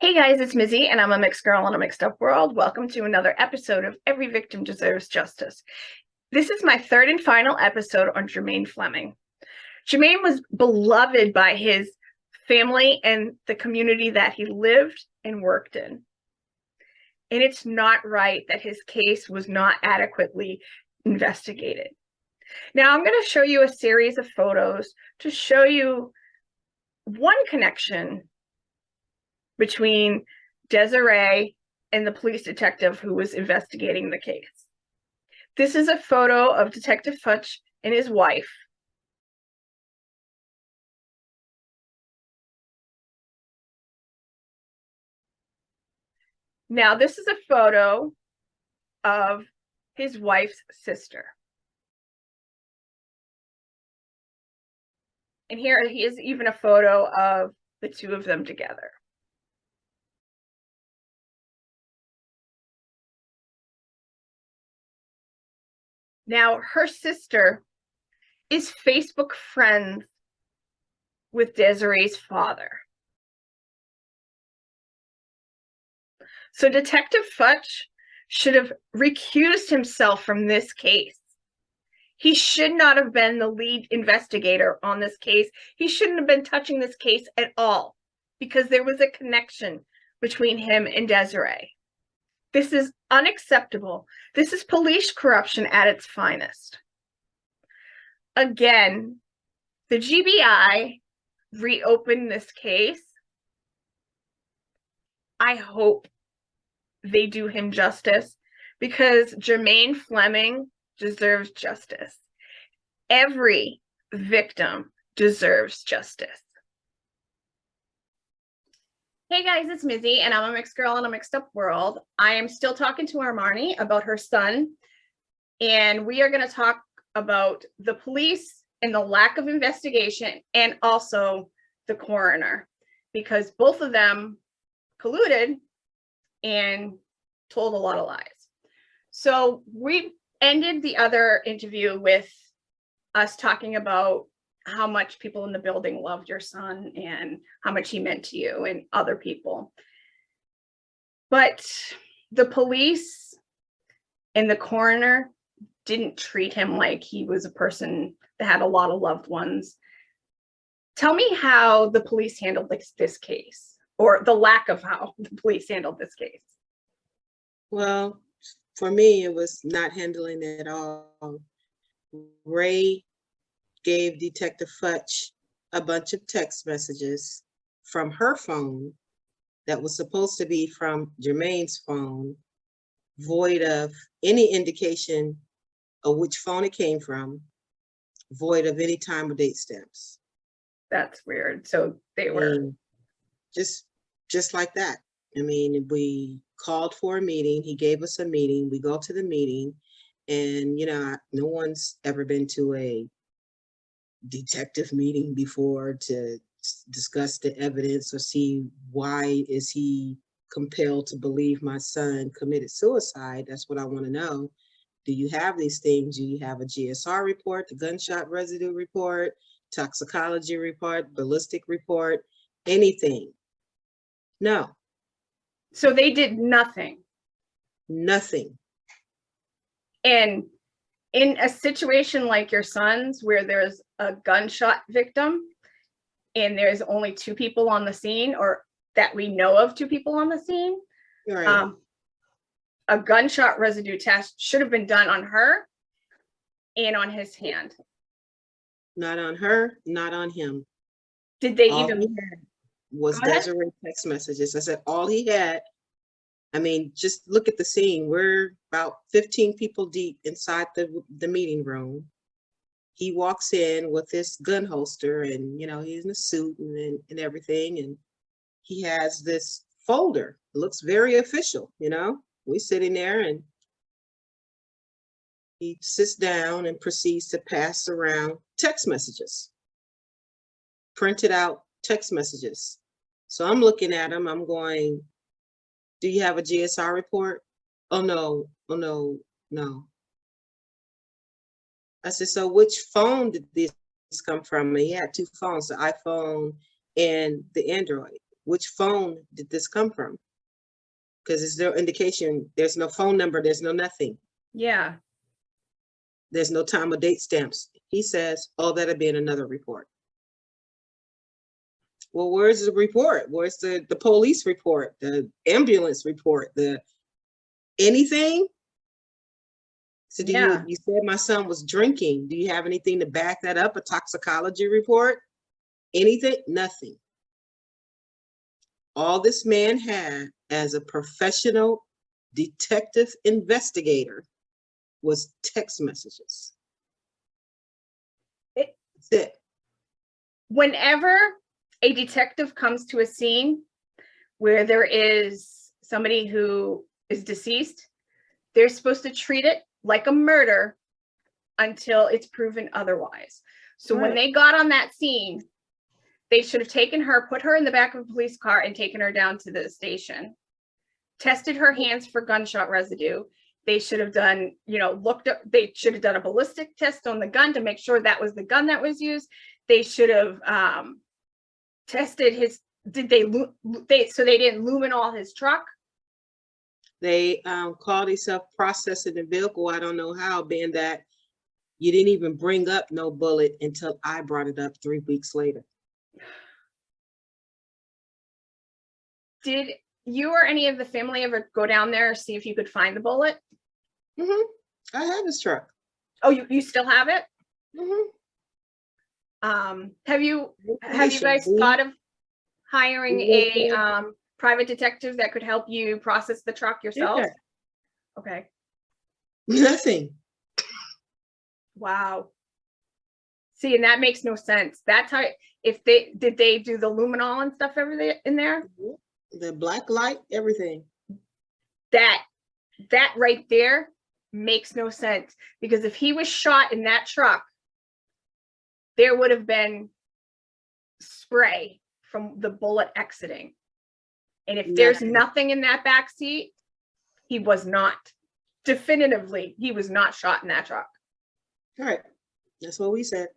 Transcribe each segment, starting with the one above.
Hey guys, it's Mizzy, and I'm a mixed girl in a mixed up world. Welcome to another episode of Every Victim Deserves Justice. This is my third and final episode on Jermaine Fleming. Jermaine was beloved by his family and the community that he lived and worked in. And it's not right that his case was not adequately investigated. Now, I'm going to show you a series of photos to show you one connection between Desiree and the police detective who was investigating the case. This is a photo of Detective Futch and his wife. Now, this is a photo of his wife's sister. And here is even a photo of the two of them together. Now, her sister is Facebook friends with Desiree's father. So Detective Futch should have recused himself from this case. He should not have been the lead investigator on this case. He shouldn't have been touching this case at all because there was a connection between him and Desiree. This is unacceptable. This is police corruption at its finest. Again, the GBI reopened this case. I hope they do him justice because Jermaine Fleming deserves justice. Every victim deserves justice. Hey guys, it's Mizzy, and I'm a mixed girl in a mixed up world. I am still talking to Armani about her son, and we are going to talk about the police and the lack of investigation and also the coroner, because both of them colluded and told a lot of lies. So we ended the other interview with us talking about how much people in the building loved your son and how much he meant to you and other people. But the police and the coroner didn't treat him like he was a person that had a lot of loved ones. Tell me how the police handled this case, or the lack of how the police handled this case. Well, for me, it was not handling it at all. Ray gave Detective Futch a bunch of text messages from her phone that was supposed to be from Jermaine's phone, void of any indication of which phone it came from, void of any time or date stamps. That's weird. So they were just like that. I mean, we called for a meeting. He gave us a meeting. We go to the meeting, and no one's ever been to a detective meeting before to discuss the evidence or see why is he compelled to believe my son committed suicide. That's what I want to know. Do you have these things? Do you have a GSR report, the gunshot residue report, toxicology report, ballistic report, anything? No. So they did nothing. Nothing. And in a situation like your son's, where there's a gunshot victim and there's only two people on the scene, or that we know of two people on the scene, Right. A gunshot residue test should have been done on her and on his hand. Not on her, not on him. Did they all even he had was Desiree text messages. I said all he had. I mean, just look at the scene. We're about 15 people deep inside the meeting room. He walks in with this gun holster, and he's in a suit and everything, and he has this folder. It looks very official. We sitting there, and he sits down and proceeds to pass around text messages, printed out text messages. So I'm looking at him, I'm going, do you have a GSR report? Oh no, no. I said, so which phone did these come from? And he had two phones, the iPhone and the Android. which phone did this come from? Because there's no indication, there's no phone number, there's no nothing. Yeah. There's no time or date stamps. He says, oh, that'll be in another report. Well, where's the report? Where's the police report, the ambulance report, the anything? So do Yeah. you said my son was drinking. Do you have anything to back that up? A toxicology report? Anything? Nothing. All this man had as a professional detective investigator was text messages. That's it. Whenever a detective comes to a scene where there is somebody who is deceased, they're supposed to treat it like a murder until it's proven otherwise. So when they got on that scene, they should have taken her, put her in the back of a police car and taken her down to the station, tested her hands for gunshot residue. They should have done, they should have done a ballistic test on the gun to make sure that was the gun that was used. They should have tested his, so they didn't luminol his truck. They called themselves processing the vehicle. I don't know how, being that you didn't even bring up no bullet until I brought it up 3 weeks later. Did you or any of the family ever go down there, see if you could find the bullet? Mm-hmm. I have his truck. Oh, you still have it? Mm-hmm. Have you guys thought of hiring a private detective that could help you process the truck yourself? Yeah. Okay. Nothing. Wow. See, and that makes no sense. That's how, did they do the luminol and stuff in there? The black light, everything. That right there makes no sense, because if he was shot in that truck, there would have been spray from the bullet exiting. And if there's nothing in that back seat, he was not. Definitively, he was not shot in that truck. All right. That's what we said.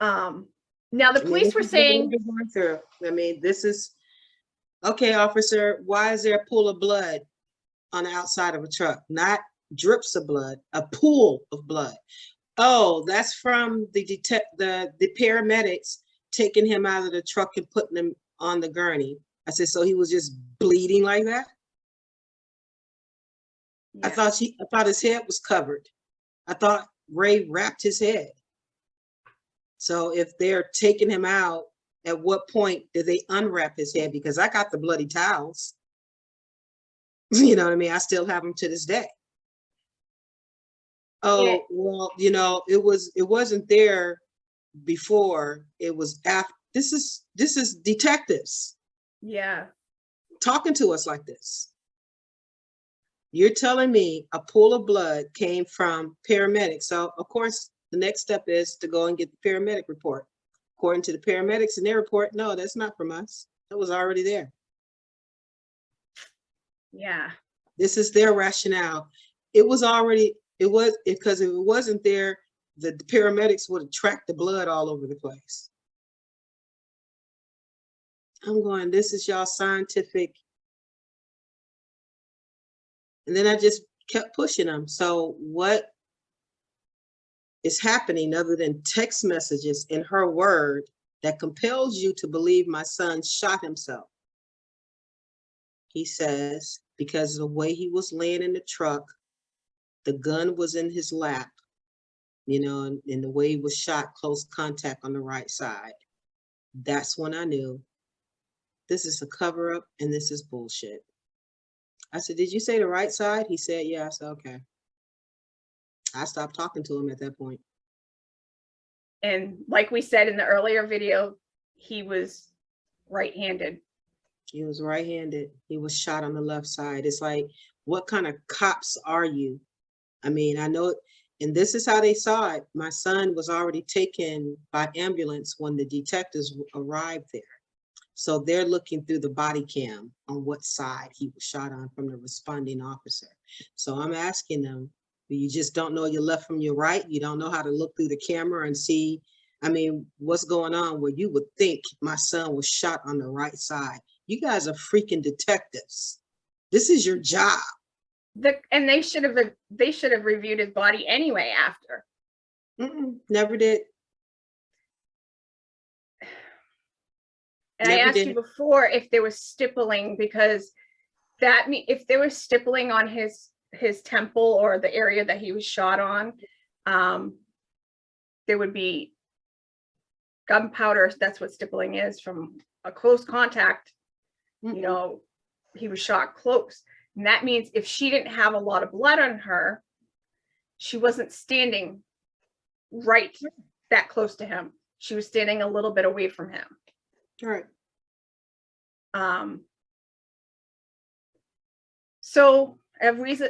Now the police were saying, I mean, this is okay, officer. Why is there a pool of blood on the outside of a truck? Not drips of blood, a pool of blood. Oh, that's from the paramedics taking him out of the truck and putting him on the gurney. I said, so he was just bleeding like that? Yeah. I thought his head was covered. I thought Ray wrapped his head. So if they're taking him out, at what point did they unwrap his head? Because I got the bloody towels. You know what I mean? I still have them to this day. Oh, yeah. Well, it wasn't there before. It was after. This is detectives. Yeah. Talking to us like this. You're telling me a pool of blood came from paramedics. So of course, the next step is to go and get the paramedic report. According to the paramedics in their report, no, that's not from us. It was already there. Yeah. This is their rationale. Because if it wasn't there, the paramedics would have tracked the blood all over the place. I'm going, this is y'all scientific. And then I just kept pushing them. So what is happening other than text messages in her word that compels you to believe my son shot himself? He says, because of the way he was laying in the truck, the gun was in his lap, and the way he was shot, close contact on the right side. That's when I knew this is a cover up and this is bullshit. I said, did you say the right side? He said, yeah. I said, okay. I stopped talking to him at that point. And like we said in the earlier video, he was right-handed. He was right-handed. He was shot on the left side. It's like, what kind of cops are you? I mean, I know, and this is how they saw it. My son was already taken by ambulance when the detectives arrived there. So they're looking through the body cam on what side he was shot on from the responding officer. So I'm asking them, you just don't know your left from your right? You don't know how to look through the camera and see I mean, what's going on where you would think my son was shot on the right side? You guys are freaking detectives. This is your job. And they should have reviewed his body anyway after. Never did. And I asked you before if there was stippling, because if there was stippling on his temple or the area that he was shot on, there would be gunpowder. That's what stippling is, from a close contact. You know, he was shot close. And that means if she didn't have a lot of blood on her, she wasn't standing right that close to him. She was standing a little bit away from him. Right. So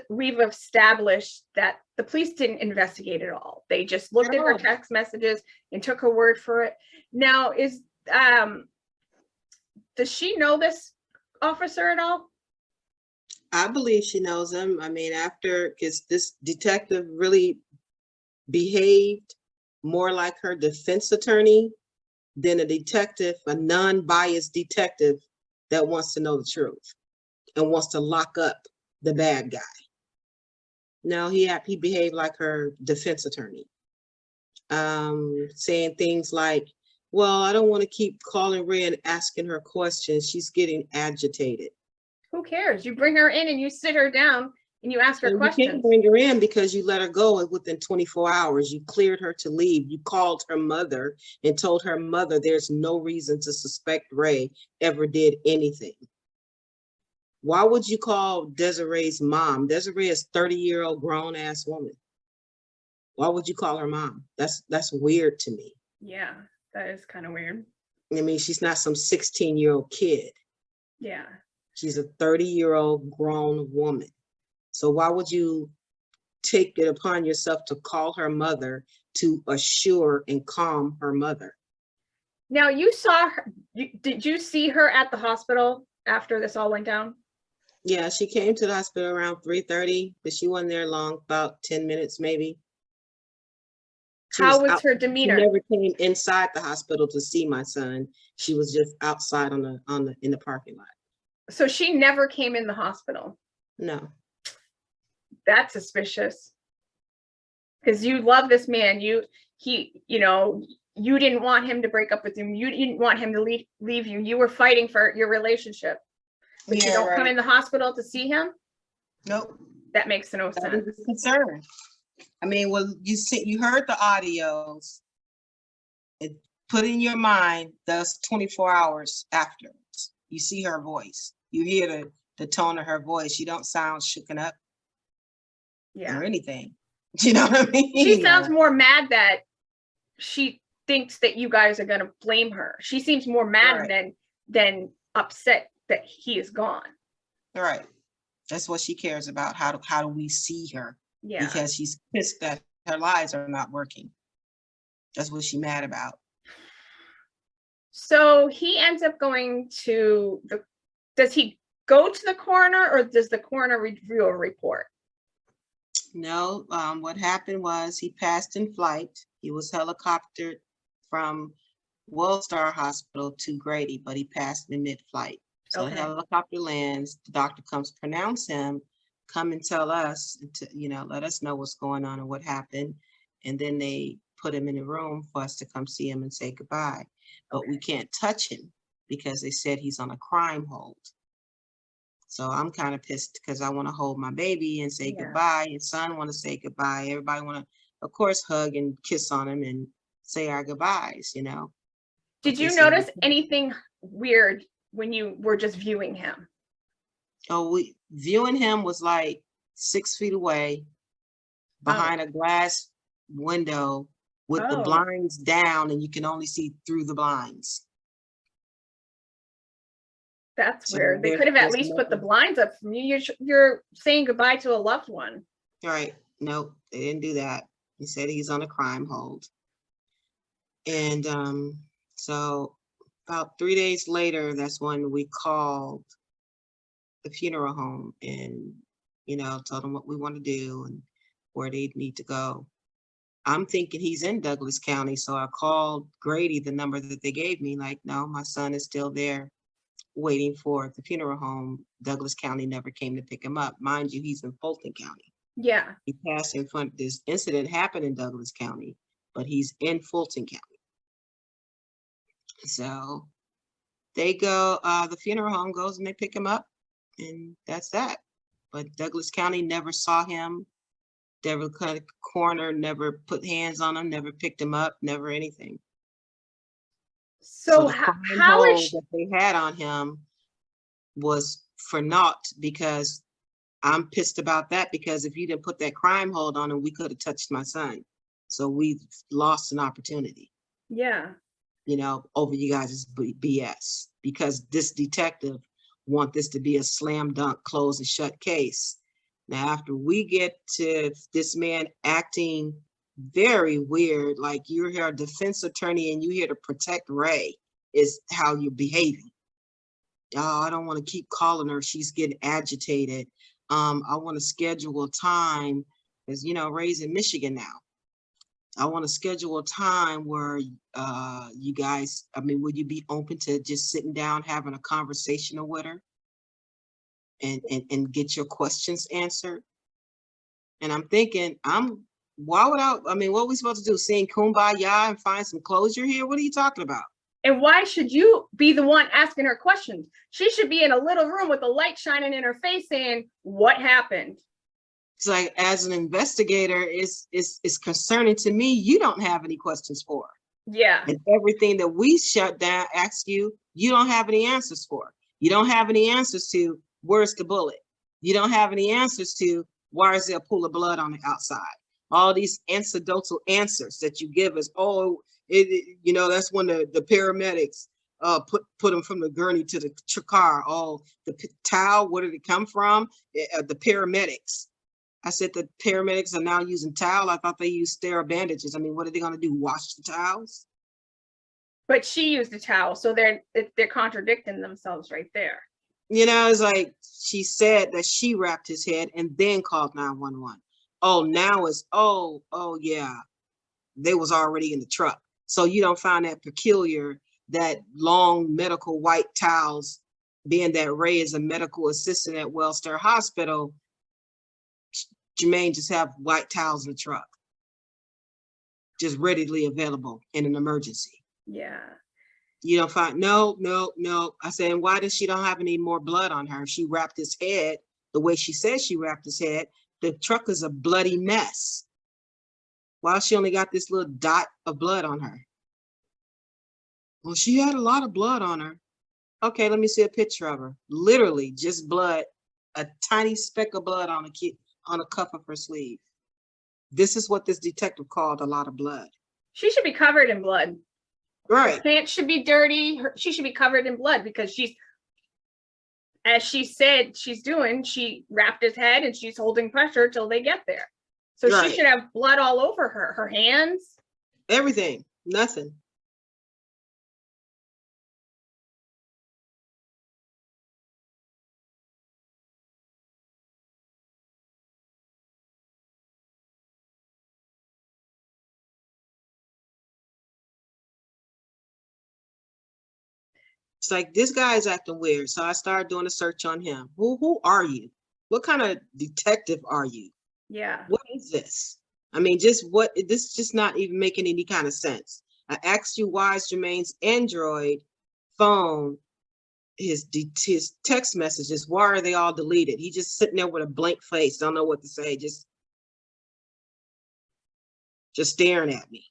we've established that the police didn't investigate at all. They just looked at her text messages and took her word for it. Now, does she know this officer at all? I believe she knows him. I mean, because this detective really behaved more like her defense attorney than a non-biased detective that wants to know the truth and wants to lock up the bad guy. No, he behaved like her defense attorney, saying things like, well, I don't want to keep calling Ray and asking her questions. She's getting agitated. Who cares? You bring her in and you sit her down and you ask her questions. You can't bring her in because you let her go within 24 hours. You cleared her to leave. You called her mother and told her mother there's no reason to suspect Ray ever did anything. Why would you call Desiree's mom? Desiree is a 30-year-old grown-ass woman. Why would you call her mom? That's weird to me. Yeah, that is kind of weird. I mean, she's not some 16-year-old kid. Yeah. She's a 30-year-old grown woman. So why would you take it upon yourself to call her mother to assure and calm her mother? Now, you saw her. Did you see her at the hospital after this all went down? Yeah, she came to the hospital around 3:30, but she wasn't there long, about 10 minutes maybe. How was her demeanor? She never came inside the hospital to see my son. She was just outside in the parking lot. So she never came in the hospital? No. That's suspicious. Because you love this man. You didn't want him to break up with him. You didn't want him to leave you. You were fighting for your relationship. But you don't come in the hospital to see him? Nope. That makes no sense. Concern. I mean, well, you heard the audios. Put in your mind that's 24 hours afterwards. You see her voice. You hear the tone of her voice. You don't sound shooken up. Yeah. Or anything. You know what I mean? She sounds more mad that she thinks that you guys are going to blame her. She seems more mad than upset that he is gone. Right. That's what she cares about. How do we see her? Yeah. Because she's pissed that her lies are not working. That's what she's mad about. So he ends up going to does he go to the coroner, or does the coroner review a report? No, what happened was he passed in flight. He was helicoptered from Worldstar Hospital to Grady, but he passed in mid-flight. So a helicopter lands, the doctor comes, pronounce him, come and tell us, let us know what's going on and what happened. And then they put him in a room for us to come see him and say goodbye. But we can't touch him because they said he's on a crime hold. So I'm kind of pissed because I want to hold my baby and say goodbye. His son want to say goodbye. Everybody want to, of course, hug and kiss on him and say our goodbyes, Did you notice anything weird when you were just viewing him? Oh, viewing him was like 6 feet away behind a glass window with the blinds down, and you can only see through the blinds. That's weird. They could have at least put the blinds up from you. You're saying goodbye to a loved one. Right. Nope, they didn't do that. He said he's on a crime hold. And so about 3 days later, that's when we called the funeral home and, told them what we want to do and where they need to go. I'm thinking he's in Douglas County. So I called Grady, the number that they gave me, like, no, my son is still there waiting for the funeral home. Douglas County never came to pick him up. Mind you, he's in Fulton County. Yeah. He passed in front, this incident happened in Douglas County, but he's in Fulton County. So they go, the funeral home goes and they pick him up, and that's that. But Douglas County never saw him, never cut a corner, never put hands on him, never picked him up, never anything. So So the how, crime how hold is that they had on him was for naught, because I'm pissed about that, because if you didn't put that crime hold on him, we could have touched my son. So we've lost an opportunity, yeah. you know, over you guys' BS, because this detective want this to be a slam dunk, close and shut case. Now, after we get to this man acting very weird, like you're here a defense attorney and you're here to protect Ray, is how you're behaving. Oh, I don't want to keep calling her. She's getting agitated. I want to schedule a time, because, you know, Ray's in Michigan now. I want to schedule a time where you guys, I mean, would you be open to just sitting down, having a conversation with her and get your questions answered? And I'm thinking, why would I mean, what are we supposed to do? Sing Kumbaya and find some closure here? What are you talking about? And why should you be the one asking her questions? She should be in a little room with a light shining in her face saying, what happened? It's like, as an investigator, it's concerning to me. You don't have any questions for her. Yeah. And everything that we shut down, ask you, you don't have any answers for. You don't have any answers to, where's the bullet? You don't have any answers to, why is there a pool of blood on the outside? All these incidental answers that you give us, oh, you know, that's when the paramedics put them from the gurney to the car. Oh, the towel, where did it come from? The paramedics. I said the paramedics are now using towel. I thought they used sterile bandages. I mean, what are they going to do? Wash the towels? But she used a towel, so they're contradicting themselves right there. You know, it's like she said that she wrapped his head and then called 911. Oh, now it's, oh yeah, they was already in the truck. So you don't find that peculiar, that long medical white towels, being that Ray is a medical assistant at Wellstar Hospital, Jermaine just have white towels in the truck, just readily available in an emergency. Yeah. You don't find, no. I said, and why does she don't have any more blood on her? She wrapped his head the way she said she wrapped his head. The truck is a bloody mess. Why she only got this little dot of blood on her? Well, she had a lot of blood on her. Okay, let me see a picture of her. Literally just blood, a tiny speck of blood on a cuff of her sleeve. This is what this detective called a lot of blood. She should be covered in blood. Right. Her pants should be dirty. She should be covered in blood, because she's, as she said she's doing, she wrapped his head and she's holding pressure till they get there. So Right. She should have blood all over her hands. Everything, nothing. It's like, this guy is acting weird. So I started doing a search on him. Who are you? What kind of detective are you? Yeah. What is this? I mean, just what, this just not even making any kind of sense. I asked you, why is Jermaine's Android phone, his text messages, why are they all deleted? He just sitting there with a blank face, don't know what to say, just staring at me.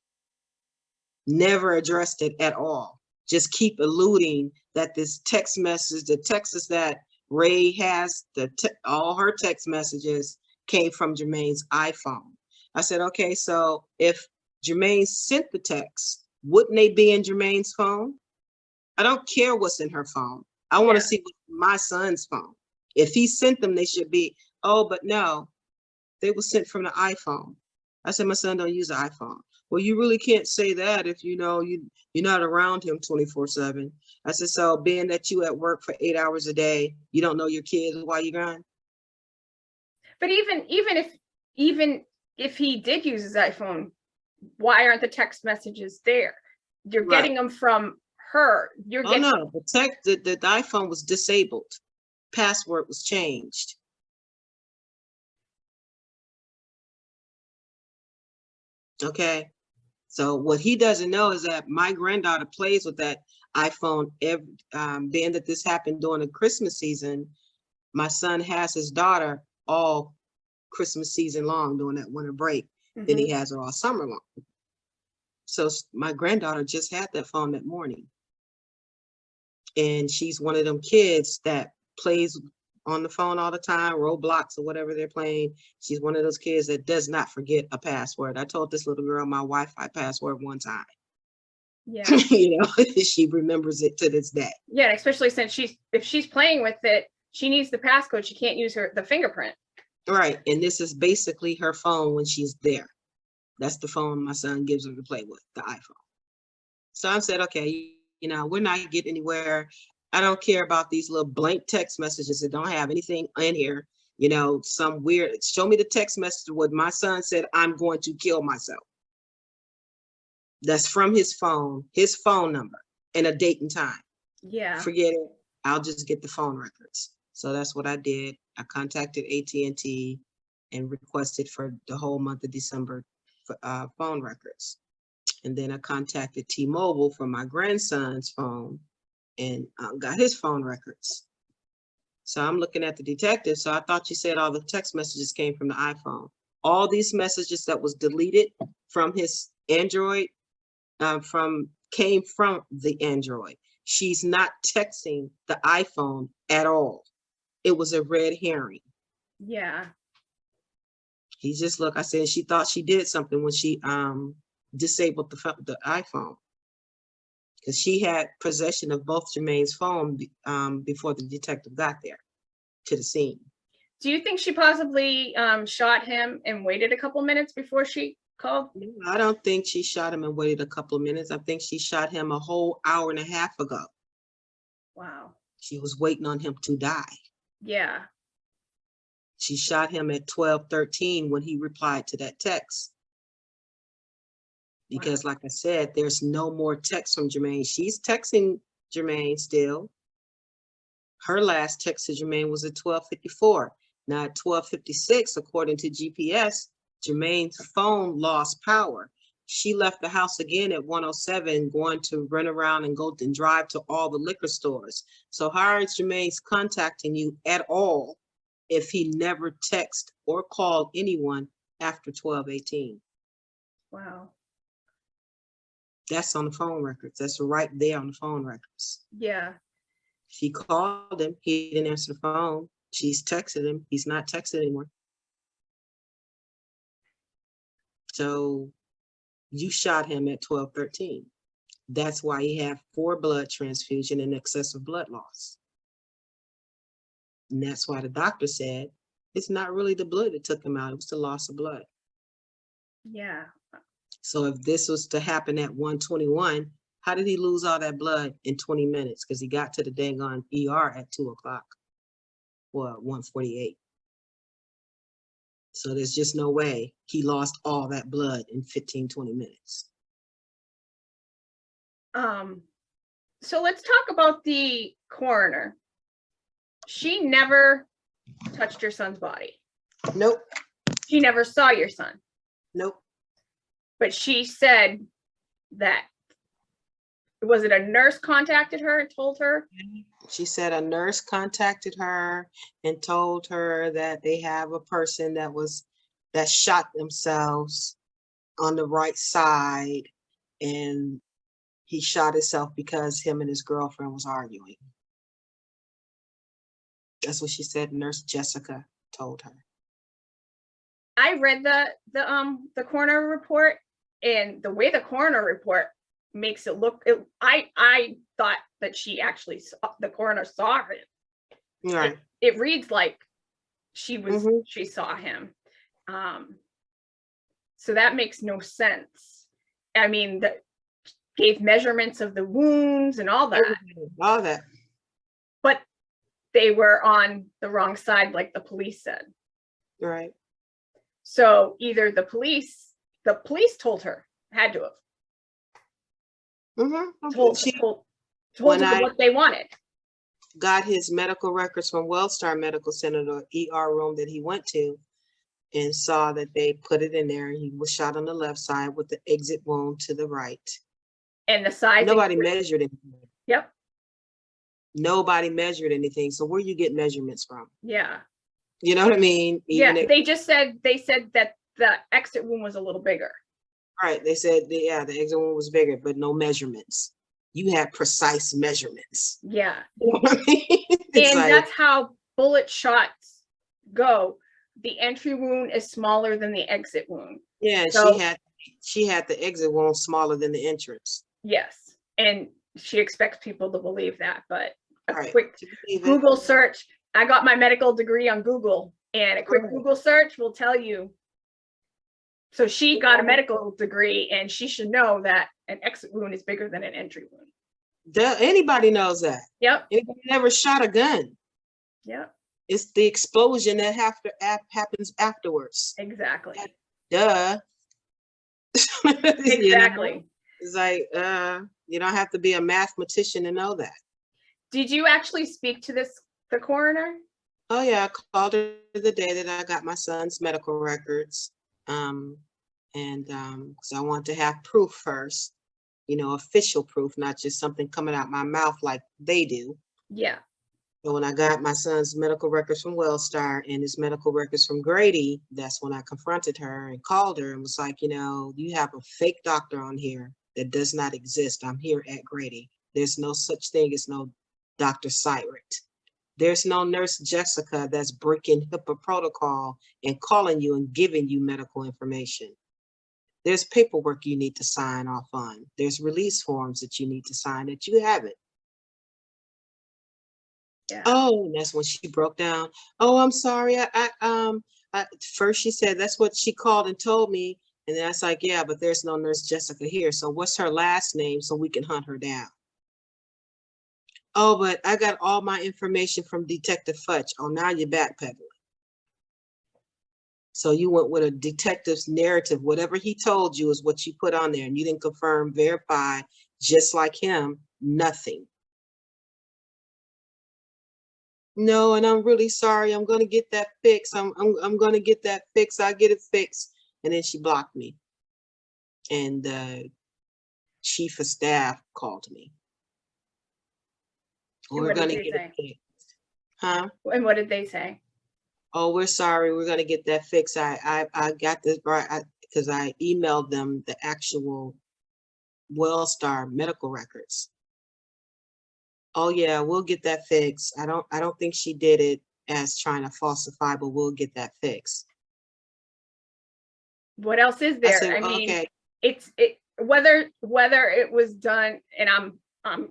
Never addressed it at all. Just keep alluding that this text message, the texts that Ray has, all her text messages came from Jermaine's iPhone. I said, okay, so if Jermaine sent the text, wouldn't they be in Jermaine's phone? I don't care what's in her phone. I want to see what's in my son's phone. If he sent them, they should be, oh, but no, they were sent from the iPhone. I said, my son don't use the iPhone. Well, you really can't say that if you know you're not around him 24/7. I said, so being that you at work for 8 hours a day, you don't know your kids while you're gone? But even if he did use his iPhone, why aren't the text messages there? You're Right. getting them from her. You're Oh getting, no, the iPhone was disabled. Password was changed. Okay. So what he doesn't know is that my granddaughter plays with that iPhone being that this happened during the Christmas season. My son has his daughter all Christmas season long during that winter break. Then he has her all summer long. So my granddaughter just had that phone that morning. And she's one of them kids that plays on the phone all the time, Roblox or whatever they're playing. She's one of those kids that does not forget a password. I told this little girl my Wi-Fi password one time. yeah. You know, she remembers it to this day. Yeah, especially since if she's playing with it, she needs the passcode. She can't use the fingerprint. Right. And this is basically her phone when she's there. That's the phone my son gives her to play with, the iPhone. So I said, okay, you know, we're not getting anywhere. I don't care about these little blank text messages that don't have anything in here. You know, some weird, show me the text message where my son said, I'm going to kill myself. That's from his phone number, and a date and time. Yeah. Forget it. I'll just get the phone records. So that's what I did. I contacted AT&T and requested for the whole month of December phone records. And then I contacted T-Mobile for my grandson's phone and got his phone records. So I'm looking at the detective. So I thought you said all the text messages came from the iPhone. All these messages that was deleted from his Android came from the Android. She's not texting the iPhone at all. It was a red herring. Yeah. He just looked, I said, she thought she did something when she disabled the iPhone. Because she had possession of both Jermaine's phone before the detective got there to the scene. Do you think she possibly shot him and waited a couple minutes before she called? No, I don't think she shot him and waited a couple of minutes. I think she shot him a whole hour and a half ago. Wow. She was waiting on him to die. Yeah. She shot him at 12:13 when he replied to that text. Because like I said, there's no more text from Jermaine. She's texting Jermaine still. Her last text to Jermaine was at 12:54. Now at 12:56, according to GPS, Jermaine's phone lost power. She left the house again at 1:07, going to run around and go and drive to all the liquor stores. So how is Jermaine's contacting you at all if he never texted or called anyone after 12:18? Wow. That's on the phone records. That's right there on the phone records. Yeah. She called him. He didn't answer the phone. She's texted him. He's not texting anymore. So you shot him at 12:13. That's why he had 4 blood transfusion and excessive blood loss. And that's why the doctor said it's not really the blood that took him out. It was the loss of blood. Yeah. So if this was to happen at 1:21, how did he lose all that blood in 20 minutes? Because he got to the dang on ER at 2 o'clock. Well, 1:48. So there's just no way he lost all that blood in 15, 20 minutes. So let's talk about the coroner. She never touched your son's body. Nope. She never saw your son. Nope. But she said that, was it a nurse contacted her and told her? She said a nurse contacted her and told her that they have a person that shot themselves on the right side, and he shot himself because him and his girlfriend was arguing. That's what she said. Nurse Jessica told her. I read the coroner report, and the way the coroner report makes it look, I thought that the coroner saw him. Right. It reads like she saw him. So that makes no sense. I mean, gave measurements of the wounds and all that. All that. But they were on the wrong side, like the police said. Right. So either the police told her Had to have Mm-hmm. told when her I what they wanted. got his medical records from Wellstar Medical Center, the ER room that he went to, and saw that they put it in there. He was shot on the left side with the exit wound to the right. And the size. Nobody measured anything. Yep. Nobody measured anything. So where you get measurements from? Yeah. You know what I mean? They said that the exit wound was a little bigger. Right. They said, the exit wound was bigger, but no measurements. You had precise measurements. Yeah. You know what I mean? And that's how bullet shots go. The entry wound is smaller than the exit wound. Yeah, so, she had the exit wound smaller than the entrance. Yes. And she expects people to believe that, but a right. quick Google search. I got my medical degree on Google, and a quick Google search will tell you. So she got a medical degree, and she should know that an exit wound is bigger than an entry wound. Anybody knows that. Yep. Anybody never shot a gun. Yep. It's the explosion that happens afterwards. Exactly. Duh. Exactly. You know? It's like, you don't have to be a mathematician to know that. Did you actually speak to the coroner? Oh yeah, I called her the day that I got my son's medical records. Because I want to have proof first, official proof, not just something coming out my mouth like they do. Yeah. So when I got my son's medical records from Wellstar and his medical records from Grady, that's when I confronted her and called her and was like, you have a fake doctor on here that does not exist. I'm here at Grady. There's no such thing as no Dr. Cyrett. There's no Nurse Jessica that's breaking HIPAA protocol and calling you and giving you medical information. There's paperwork you need to sign off on. There's release forms that you need to sign that you haven't. Yeah. Oh, that's when she broke down. Oh, I'm sorry. First she said that's what she called and told me. And then I was like, yeah, but there's no Nurse Jessica here. So what's her last name so we can hunt her down? Oh, but I got all my information from Detective Futch. Oh, now you're backpedaling. So you went with a detective's narrative. Whatever he told you is what you put on there, and you didn't confirm, verify, just like him, nothing. No, and I'm really sorry. I'm going to get that fixed. I'm going to get that fixed. I'll get it fixed. And then she blocked me. And the chief of staff called me. We're going to get it fixed. Huh? And what did they say? Oh, we're sorry. We're going to get that fixed. I got this right because I emailed them the actual Wellstar medical records. Oh yeah, we'll get that fixed. I don't think she did it as trying to falsify, but we'll get that fixed. What else is there? I mean, okay. It's whether it was done, and I'm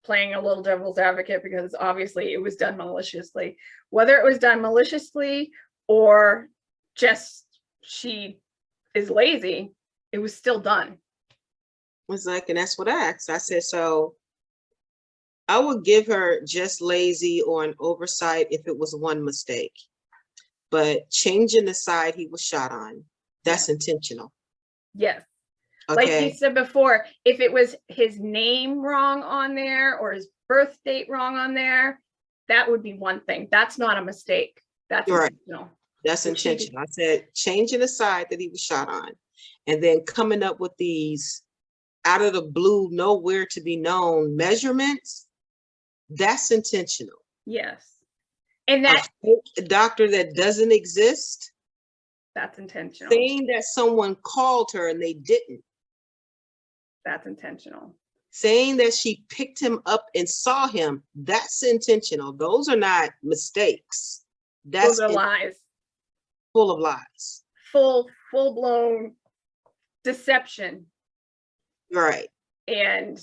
playing a little devil's advocate because obviously it was done maliciously. Whether it was done maliciously or just she is lazy, it was still done. Was like, and that's what I asked. I said, so I would give her just lazy or an oversight if it was one mistake, but changing the side he was shot on, that's intentional. Yes. Okay. Like you said before, if it was his name wrong on there or his birth date wrong on there, that would be one thing. That's not a mistake. That's intentional. That's intentional. I said changing the side that he was shot on, and then coming up with these out of the blue, nowhere to be known measurements. That's intentional. Yes. And that a doctor that doesn't exist. That's intentional. Saying that someone called her and they didn't. That's intentional. Saying that she picked him up and saw him, that's intentional. Those are not mistakes. Those are lies. Full of lies. Full-blown deception. Right. And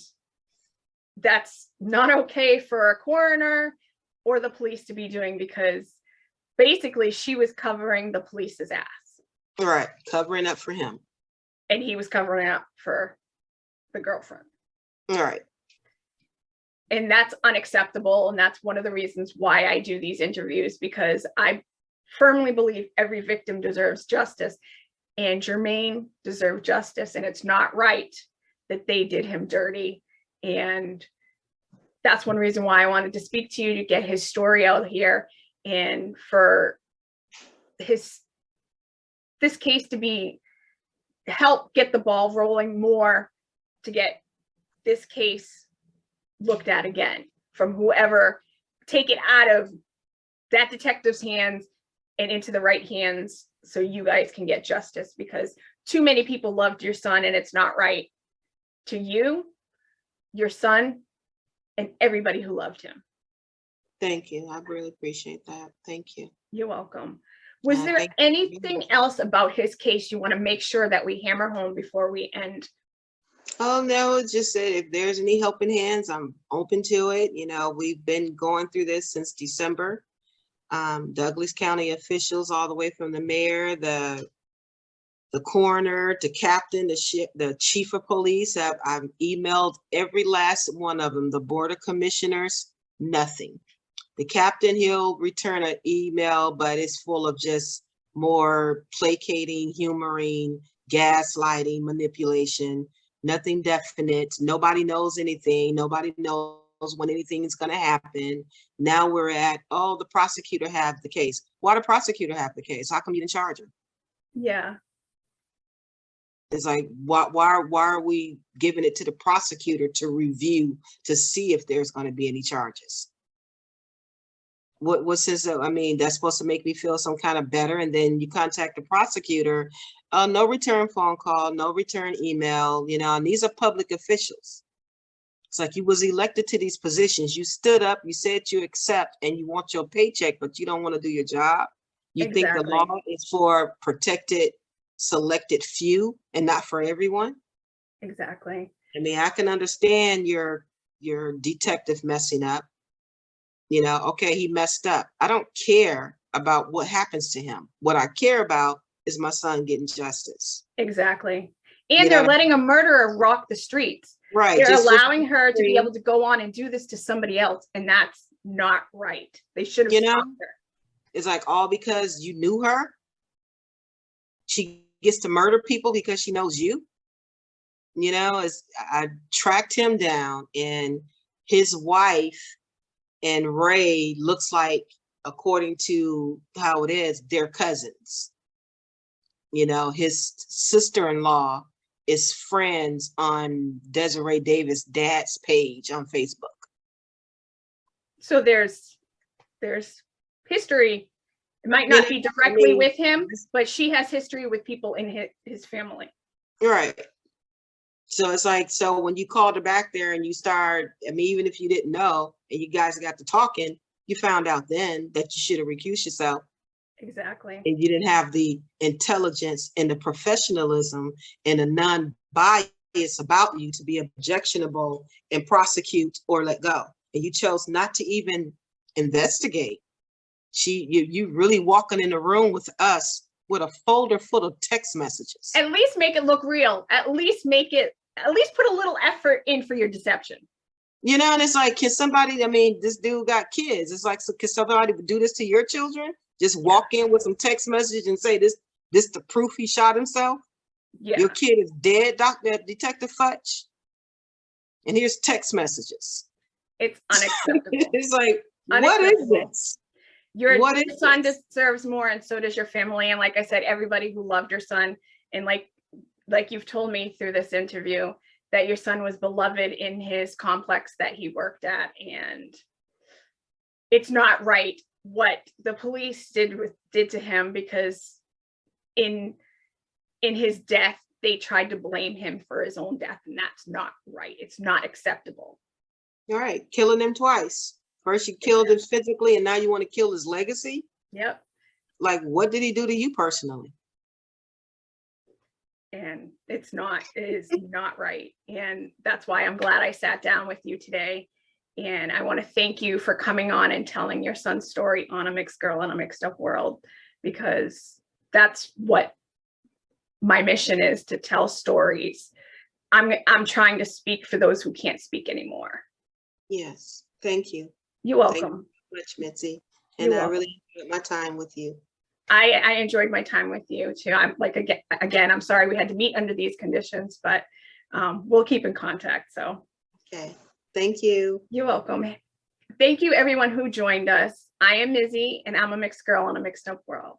that's not okay for a coroner or the police to be doing, because basically she was covering the police's ass. Right. Covering up for him. And he was covering up for the girlfriend. Right. And that's unacceptable. And that's one of the reasons why I do these interviews, because I firmly believe every victim deserves justice. and Jermaine deserved justice, and it's not right that they did him dirty. And that's one reason why I wanted to speak to you, to get his story out here, and for this case to be help get the ball rolling more, to get this case looked at again from whoever, take it out of that detective's hands and into the right hands, so you guys can get justice, because too many people loved your son, and it's not right to you, your son, and everybody who loved him. Thank you. I really appreciate that. Thank you. You're welcome. Was there thank you. anything else about his case you want to make sure that we hammer home before we end? Oh, no, it's just that if there's any helping hands, I'm open to it. You know, we've been going through this since December. Douglas County officials, all the way from the mayor, the coroner, to captain, the chief of police, I've emailed every last one of them, the board of commissioners, nothing. The captain, he'll return an email, but it's full of just more placating, humoring, gaslighting, manipulation, nothing definite. Nobody knows anything. Nobody knows when anything is going to happen. Now we're at, oh, the prosecutor have the case. Why the prosecutor have the case? How come you didn't charge him? Yeah. It's like, why are we giving it to the prosecutor to review, to see if there's going to be any charges? What's his, I mean, that's supposed to make me feel some kind of better. And then you contact the prosecutor, no return phone call, no return email, you know, and these are public officials. It's like, you was elected to these positions. You stood up, you said you accept, and you want your paycheck, but you don't want to do your job. You think the law is for protected, selected few and not for everyone? Exactly. I mean, I can understand your detective messing up. You know, okay, he messed up. I don't care about what happens to him. What I care about is my son getting justice. Exactly. And they're letting a murderer rock the streets. Right. They're allowing her to be able to go on and do this to somebody else, and that's not right. They should have stopped her. It's like, all because you knew her, she gets to murder people because she knows you. You know, I tracked him down, and his wife and Ray looks like, according to how it is, they're cousins. You know, his sister-in-law is friends on Desiree Davis' dad's page on Facebook. So there's history. It might not be directly with him, but she has history with people in his family. Right. So it's like, so when you called her back there and you start, I mean, even if you didn't know and you guys got to talking, you found out then that you should have recused yourself. Exactly. And you didn't have the intelligence and the professionalism and a non-bias about you to be objectionable and prosecute or let go. And you chose not to even investigate. You really walking in the room with us with a folder full of text messages. At least make it look real. At least put a little effort in for your deception. You know, and it's like, can somebody, I mean, this dude got kids. It's like, so can somebody do this to your children? Just walk in with some text message and say this the proof he shot himself? Yeah. Your kid is dead, Detective Futch. And here's text messages. It's unacceptable. It's like, what is this? Your son deserves more, and so does your family. And like I said, everybody who loved your son, and like you've told me through this interview, that your son was beloved in his complex that he worked at. And it's not right what the police did to him, because in his death, they tried to blame him for his own death, and that's not right. It's not acceptable. All right, killing him twice. First you killed him physically, and now you want to kill his legacy? Yep. Like, what did he do to you personally? And it is not right. And that's why I'm glad I sat down with you today. And I want to thank you for coming on and telling your son's story on A Mixed Girl in a Mixed Up World, because that's what my mission is, to tell stories. I'm trying to speak for those who can't speak anymore. Yes. Thank you. You're welcome. Thank you so much, Mitzi. And I really enjoyed my time with you. I enjoyed my time with you too. I'm like, again, I'm sorry we had to meet under these conditions, but we'll keep in contact. So Okay, thank you. you're welcome. Thank you everyone who joined us. I am Mizzy and I'm a mixed girl in a mixed up world.